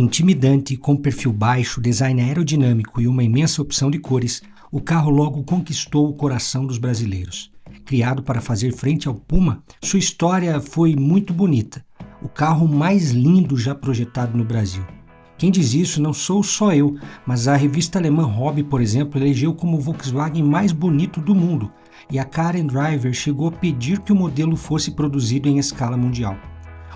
Intimidante, com perfil baixo, design aerodinâmico e uma imensa opção de cores, o carro logo conquistou o coração dos brasileiros. Criado para fazer frente ao Puma, sua história foi muito bonita. O carro mais lindo já projetado no Brasil. Quem diz isso não sou só eu, mas a revista alemã Hobby, por exemplo, elegeu como o Volkswagen mais bonito do mundo, e a Car and Driver chegou a pedir que o modelo fosse produzido em escala mundial.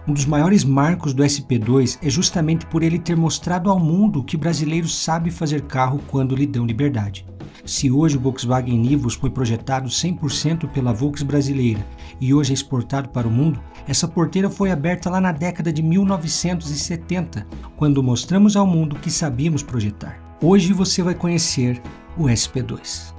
Um dos maiores marcos do SP2 é justamente por ele ter mostrado ao mundo que brasileiro sabe fazer carro quando lhe dão liberdade. Se hoje o Volkswagen Nivus foi projetado 100% pela Volks brasileira e hoje é exportado para o mundo, essa porteira foi aberta lá na década de 1970, quando mostramos ao mundo que sabíamos projetar. Hoje você vai conhecer o SP2.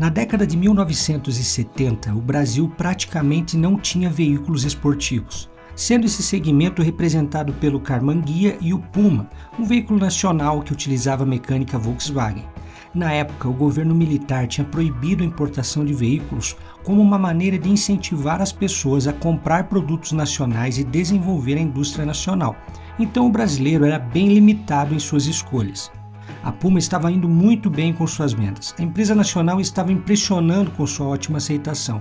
Na década de 1970, o Brasil praticamente não tinha veículos esportivos, sendo esse segmento representado pelo Karmann Ghia e o Puma, um veículo nacional que utilizava a mecânica Volkswagen. Na época, o governo militar tinha proibido a importação de veículos como uma maneira de incentivar as pessoas a comprar produtos nacionais e desenvolver a indústria nacional. Então o brasileiro era bem limitado em suas escolhas. A Puma estava indo muito bem com suas vendas. A empresa nacional estava impressionando com sua ótima aceitação.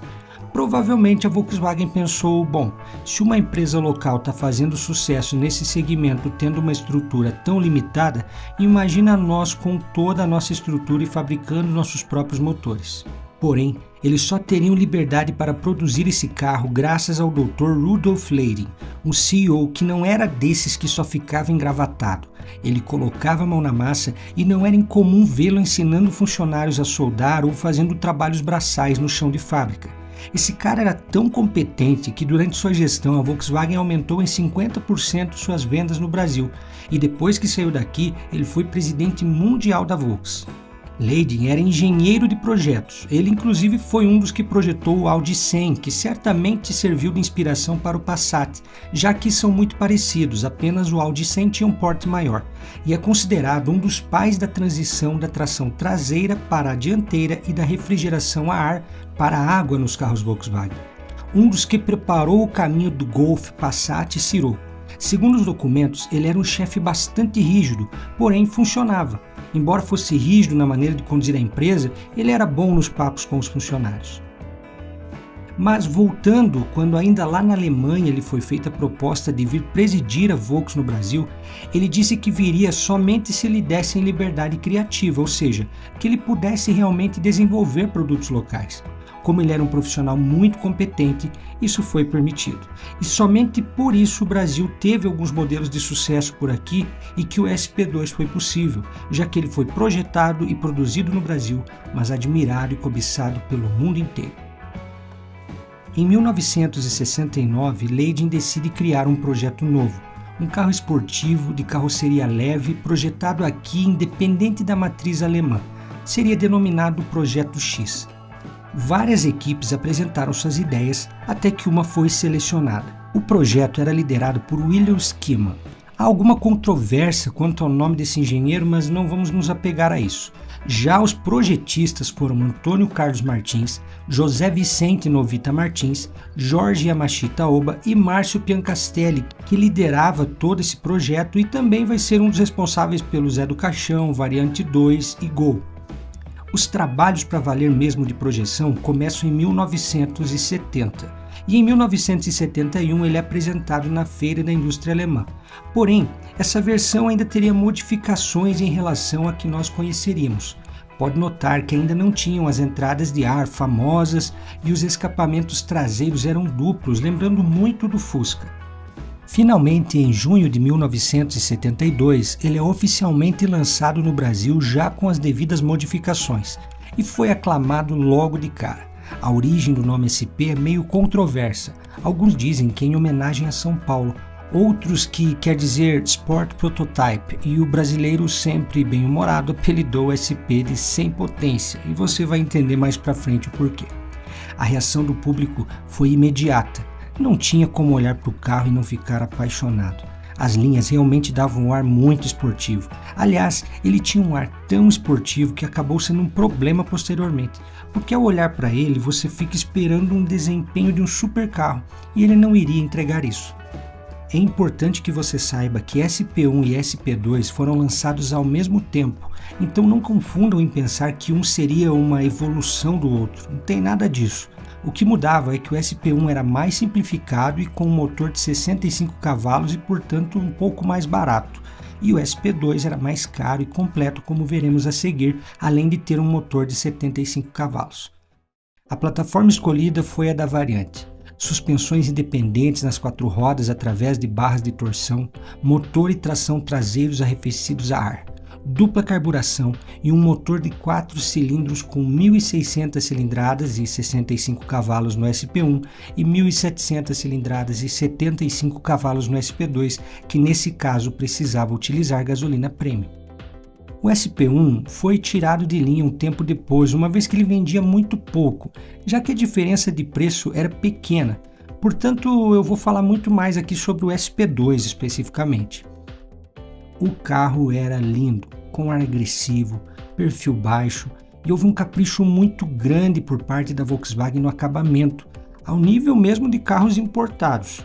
Provavelmente a Volkswagen pensou, bom, se uma empresa local está fazendo sucesso nesse segmento tendo uma estrutura tão limitada, imagina nós com toda a nossa estrutura e fabricando nossos próprios motores. Porém, eles só teriam liberdade para produzir esse carro graças ao Dr. Rudolf Leidig, um CEO que não era desses que só ficava engravatado. Ele colocava a mão na massa e não era incomum vê-lo ensinando funcionários a soldar ou fazendo trabalhos braçais no chão de fábrica. Esse cara era tão competente que durante sua gestão a Volkswagen aumentou em 50% suas vendas no Brasil e depois que saiu daqui ele foi presidente mundial da Volks. Leidig era engenheiro de projetos, ele inclusive foi um dos que projetou o Audi 100, que certamente serviu de inspiração para o Passat, já que são muito parecidos, apenas o Audi 100 tinha um porte maior, e é considerado um dos pais da transição da tração traseira para a dianteira e da refrigeração a ar para a água nos carros Volkswagen. Um dos que preparou o caminho do Golf, Passat e Sirocco. Segundo os documentos, ele era um chefe bastante rígido, porém funcionava. Embora fosse rígido na maneira de conduzir a empresa, ele era bom nos papos com os funcionários. Mas voltando, quando ainda lá na Alemanha lhe foi feita a proposta de vir presidir a Volks no Brasil, ele disse que viria somente se lhe dessem liberdade criativa, ou seja, que ele pudesse realmente desenvolver produtos locais. Como ele era um profissional muito competente, isso foi permitido. E somente por isso o Brasil teve alguns modelos de sucesso por aqui e que o SP2 foi possível, já que ele foi projetado e produzido no Brasil, mas admirado e cobiçado pelo mundo inteiro. Em 1969, Leidig decide criar um projeto novo, um carro esportivo de carroceria leve projetado aqui independente da matriz alemã. Seria denominado Projeto X. Várias equipes apresentaram suas ideias até que uma foi selecionada. O projeto era liderado por William Skimann. Há alguma controvérsia quanto ao nome desse engenheiro, mas não vamos nos apegar a isso. Já os projetistas foram Antônio Carlos Martins, José Vicente Novita Martins, Jorge Yamashita Oba e Márcio Piancastelli, que liderava todo esse projeto e também vai ser um dos responsáveis pelo Zé do Caixão, Variante 2 e Gol. Os trabalhos para valer mesmo de projeção começam em 1970 e em 1971 ele é apresentado na Feira da Indústria Alemã. Porém, essa versão ainda teria modificações em relação à que nós conheceríamos. Pode notar que ainda não tinham as entradas de ar famosas e os escapamentos traseiros eram duplos, lembrando muito do Fusca. Finalmente, em junho de 1972, ele é oficialmente lançado no Brasil já com as devidas modificações e foi aclamado logo de cara. A origem do nome SP é meio controversa. Alguns dizem que é em homenagem a São Paulo, outros que quer dizer Sport Prototype e o brasileiro sempre bem-humorado apelidou SP de Sem Potência e você vai entender mais pra frente o porquê. A reação do público foi imediata. Não tinha como olhar para o carro e não ficar apaixonado. As linhas realmente davam um ar muito esportivo. Aliás, ele tinha um ar tão esportivo que acabou sendo um problema posteriormente, porque ao olhar para ele você fica esperando um desempenho de um supercarro e ele não iria entregar isso. É importante que você saiba que SP1 e SP2 foram lançados ao mesmo tempo, então não confundam em pensar que um seria uma evolução do outro, não tem nada disso. O que mudava é que o SP1 era mais simplificado e com um motor de 65 cavalos e, portanto, um pouco mais barato, e o SP2 era mais caro e completo, como veremos a seguir, além de ter um motor de 75 cavalos. A plataforma escolhida foi a da variante. Suspensões independentes nas 4 rodas através de barras de torção, motor e tração traseiros arrefecidos a ar, dupla carburação e um motor de 4 cilindros com 1.600 cilindradas e 65 cavalos no SP1 e 1.700 cilindradas e 75 cavalos no SP2, que nesse caso precisava utilizar gasolina premium. O SP1 foi tirado de linha um tempo depois, uma vez que ele vendia muito pouco, já que a diferença de preço era pequena. Portanto, eu vou falar muito mais aqui sobre o SP2 especificamente. O carro era lindo, com ar agressivo, perfil baixo, e houve um capricho muito grande por parte da Volkswagen no acabamento, ao nível mesmo de carros importados.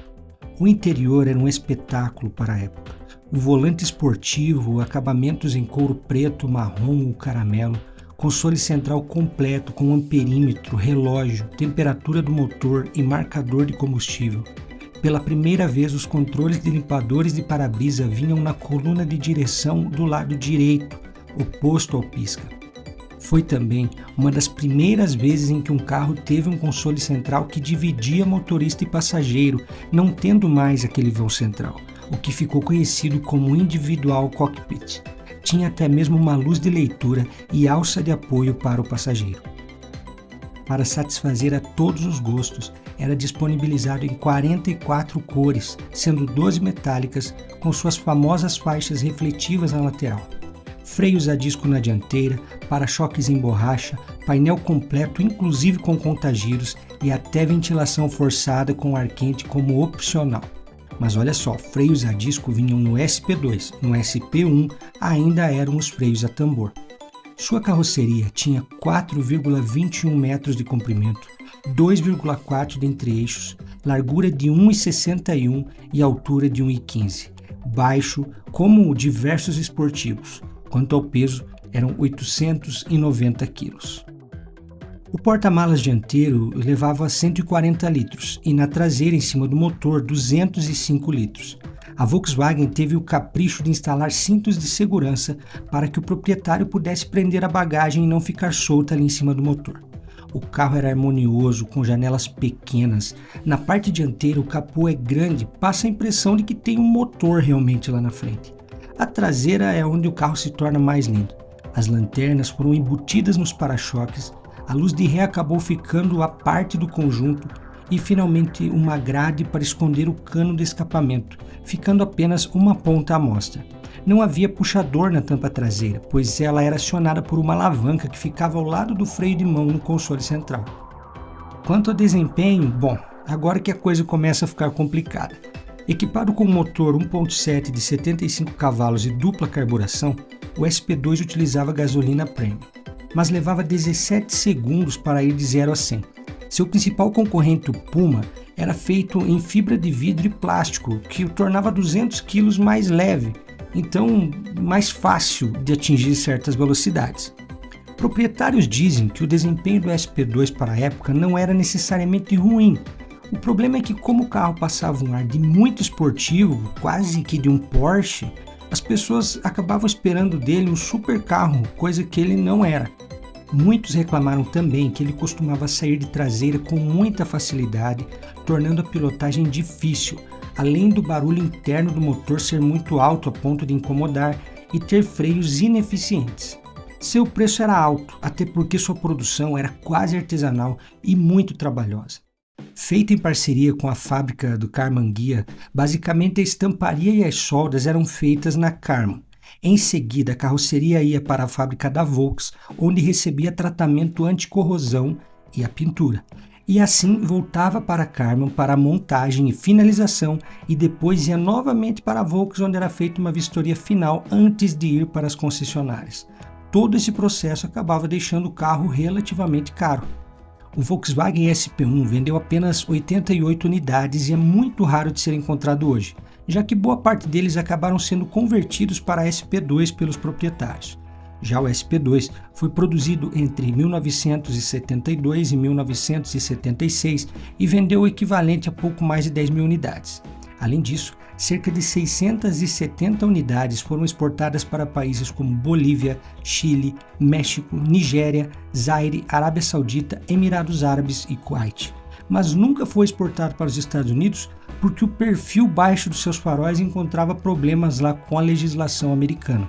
O interior era um espetáculo para a época. O volante esportivo, acabamentos em couro preto, marrom ou caramelo, console central completo com amperímetro, relógio, temperatura do motor e marcador de combustível. Pela primeira vez, os controles de limpadores de para-brisa vinham na coluna de direção do lado direito, oposto ao pisca. Foi também uma das primeiras vezes em que um carro teve um console central que dividia motorista e passageiro, não tendo mais aquele vão central, o que ficou conhecido como individual cockpit. Tinha até mesmo uma luz de leitura e alça de apoio para o passageiro. Para satisfazer a todos os gostos, era disponibilizado em 44 cores, sendo 12 metálicas, com suas famosas faixas refletivas na lateral. Freios a disco na dianteira, para-choques em borracha, painel completo inclusive com contagiros e até ventilação forçada com ar quente como opcional. Mas olha só, freios a disco vinham no SP2, no SP1 ainda eram os freios a tambor. Sua carroceria tinha 4,21 metros de comprimento, 2,4 de entre-eixos, largura de 1,61 e altura de 1,15, baixo como diversos esportivos. Quanto ao peso, eram 890 quilos. O porta-malas dianteiro levava 140 litros e na traseira em cima do motor 205 litros. A Volkswagen teve o capricho de instalar cintos de segurança para que o proprietário pudesse prender a bagagem e não ficar solta ali em cima do motor. O carro era harmonioso, com janelas pequenas. Na parte dianteira o capô é grande, passa a impressão de que tem um motor realmente lá na frente. A traseira é onde o carro se torna mais lindo. As lanternas foram embutidas nos para-choques, a luz de ré acabou ficando a parte do conjunto e finalmente uma grade para esconder o cano de escapamento, ficando apenas uma ponta à mostra. Não havia puxador na tampa traseira, pois ela era acionada por uma alavanca que ficava ao lado do freio de mão no console central. Quanto ao desempenho, bom, agora que a coisa começa a ficar complicada. Equipado com um motor 1.7 de 75 cavalos e dupla carburação, o SP2 utilizava gasolina premium, mas levava 17 segundos para ir de 0 a 100. Seu principal concorrente, o Puma, era feito em fibra de vidro e plástico, que o tornava 200 kg mais leve, então mais fácil de atingir certas velocidades. Proprietários dizem que o desempenho do SP2 para a época não era necessariamente ruim. O problema é que, como o carro passava um ar de muito esportivo, quase que de um Porsche, as pessoas acabavam esperando dele um super carro, coisa que ele não era. Muitos reclamaram também que ele costumava sair de traseira com muita facilidade, tornando a pilotagem difícil, além do barulho interno do motor ser muito alto a ponto de incomodar e ter freios ineficientes. Seu preço era alto, até porque sua produção era quase artesanal e muito trabalhosa. Feita em parceria com a fábrica do Karmann Ghia, basicamente a estamparia e as soldas eram feitas na Karmann. Em seguida, a carroceria ia para a fábrica da Volks, onde recebia tratamento anticorrosão e a pintura. E assim voltava para a Karmann para a montagem e finalização e depois ia novamente para a Volks, onde era feita uma vistoria final antes de ir para as concessionárias. todo esse processo acabava deixando o carro relativamente caro. O Volkswagen SP1 vendeu apenas 88 unidades e é muito raro de ser encontrado hoje, já que boa parte deles acabaram sendo convertidos para SP2 pelos proprietários. Já o SP2 foi produzido entre 1972 e 1976 e vendeu o equivalente a pouco mais de 10 mil unidades. Além disso, cerca de 670 unidades foram exportadas para países como Bolívia, Chile, México, Nigéria, Zaire, Arábia Saudita, Emirados Árabes e Kuwait. Mas nunca foi exportado para os Estados Unidos porque o perfil baixo dos seus faróis encontrava problemas lá com a legislação americana.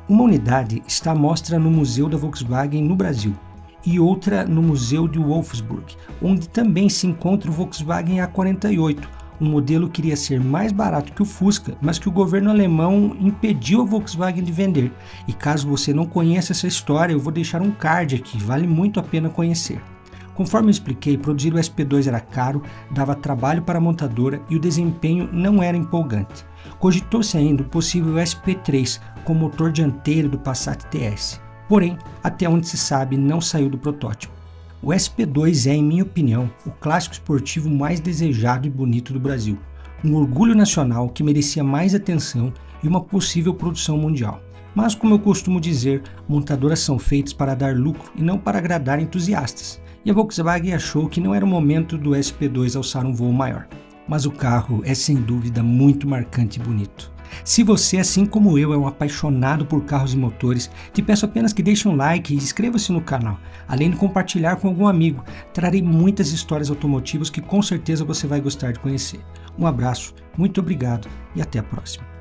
Uma unidade está à mostra no Museu da Volkswagen no Brasil e outra no Museu de Wolfsburg, onde também se encontra o Volkswagen A48, um modelo que iria ser mais barato que o Fusca, mas que o governo alemão impediu a Volkswagen de vender. E caso você não conheça essa história, eu vou deixar um card aqui, vale muito a pena conhecer. Conforme eu expliquei, produzir o SP2 era caro, dava trabalho para a montadora e o desempenho não era empolgante. Cogitou-se ainda o possível SP3 com motor dianteiro do Passat TS. Porém, até onde se sabe, não saiu do protótipo. O SP2 é, em minha opinião, o clássico esportivo mais desejado e bonito do Brasil. Um orgulho nacional que merecia mais atenção e uma possível produção mundial. Mas, como eu costumo dizer, montadoras são feitas para dar lucro e não para agradar entusiastas. E a Volkswagen achou que não era o momento do SP2 alçar um voo maior. Mas o carro é sem dúvida muito marcante e bonito. Se você, assim como eu, é um apaixonado por carros e motores, te peço apenas que deixe um like e inscreva-se no canal. Além de compartilhar com algum amigo, trarei muitas histórias automotivas que com certeza você vai gostar de conhecer. Um abraço, muito obrigado e até a próxima.